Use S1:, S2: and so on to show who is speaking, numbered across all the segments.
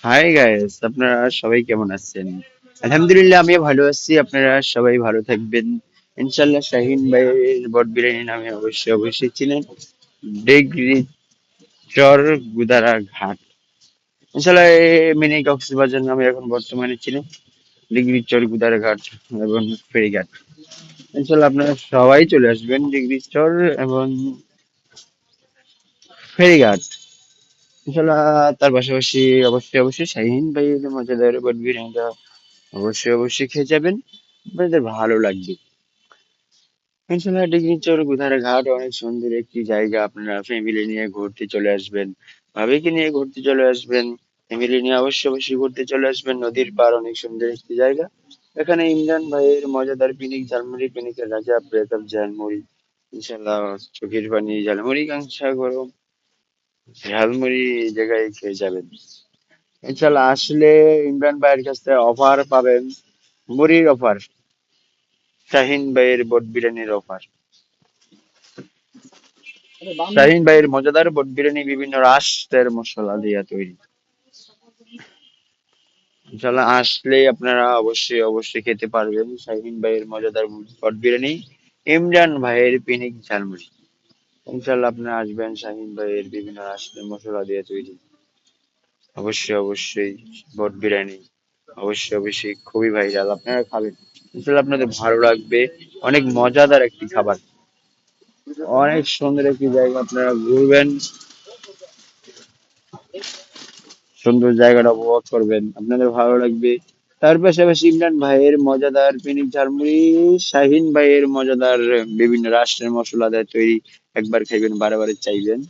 S1: Hi guys, আপনারা সবাই কেমন আছেন? আলহামদুলিল্লাহ, আমি ভালো আছি। আপনারা সবাই ভালো থাকবেন ইনশাল্লাহ। শাহিন ভাইয়ের বট বিরিয়ানি নামে অবশ্যই অবশ্যই চিনেন। ডিগ্রি চর গুদারা ঘাট, ইনশাল্লাহ মিনি কক্সবাজার নামে এখন বর্তমানে চিনেন। ডিগ্রি চর গুদারা ঘাট এবং ফেরিঘাট, ইনশাল্লাহ আপনারা সবাই চলে আসবেন ডিগ্রি চর এবং ফেরিঘাট ইনশাল্লাহ। তার পাশাপাশি অবশ্যই অবশ্যই শাহিন ভাইয়ের মজাদার বট বিরিয়ানিটা অবশ্যই অবশ্যই খেয়ে যাবেন, আপনাদের ভালো লাগবে ইনশাল্লাহ। ডিগ্রি চর গুদারা ঘাট অনেক সুন্দর একটি জায়গা। আপনারা ফ্যামিলি নিয়ে ঘুরতে চলে আসবেন, ভাবিকে নিয়ে ঘুরতে চলে আসবেন, ফ্যামিলি নিয়ে অবশ্যই অবশ্যই ঘুরতে চলে আসবেন। নদীর পার অনেক সুন্দর একটি জায়গা। এখানে ইমরান ভাইয়ের মজাদার পিনিক ঝালমুড়ি, পিনিকের রাজা ব্রেকআপ ঝালমুড়ি, ইনশাল্লাহ চোখের পানি ঝালমুড়ি কাংসা গরম ঝালমুড়ি এই জায়গায় খেয়ে যাবেন ইনশাল্লাহ। আসলে ইমরান ভাইয়ের কাছ থেকে অফার পাবেন, মুড়ির অফার, শাহিন ভাইয়ের বট বিরিয়ানির অফার। শাহিন ভাইয়ের মজাদার বট বিরিয়ানি বিভিন্ন রাষ্ট্রের মশলা দিয়ে তৈরি। ইনশাল্লাহ আসলেই আপনারা অবশ্যই অবশ্যই খেতে পারবেন শাহিন ভাইয়ের মজাদার বট বিরিয়ানি, ইমরান ভাইয়ের পিনিক ঝালমুড়ি। ইনশাল্লাহ আপনারা আসবেন, শাহিন ভাইয়ের বিভিন্ন রাষ্ট্রের মশলা দিয়ে তৈরি অবশ্যই অবশ্যই বট বিরিয়ানি অবশ্যই অবশ্যই খুবই ভাইরাল। আপনারা খাবেন ইনশাল্লাহ, আপনাদের ভালো লাগবে। অনেক মজাদার একটি খাবার, অনেক সুন্দর একটি জায়গা। আপনারা ঘুরবেন, সুন্দর জায়গাটা উপভোগ করবেন, আপনাদের ভালো লাগবে। তার পাশাপাশি ইমরান ভাইয়ের মজাদার পিনিক ঝালমুড়ি, শাহিন ভাইয়ের মজাদার বিভিন্ন রাষ্ট্রের মশলা দিয়ে তৈরি, একবার খাইবেন বারে বারে চাইবেন।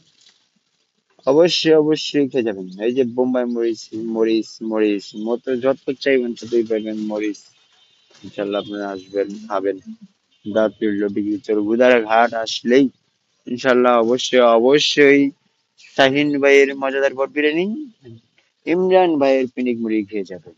S1: অবশ্যই অবশ্যই খেয়ে যাবেন। এই যে বোম্বাই মরিচ, মরিচ মরিচ মতো যত চাইবেন ততই পাবেন মরিচ। ইনশাল্লাহ আপনারা আসবেন, খাবেন। দাঁত পিড়লো ডিগ্রি চোর গুদারা ঘাট আসলেই ইনশাল্লাহ অবশ্যই অবশ্যই শাহিন ভাইয়ের মজাদার বট বিরিয়ানি, ইমরান ভাইয়ের পিনিক মুড়ি খেয়ে যাবেন।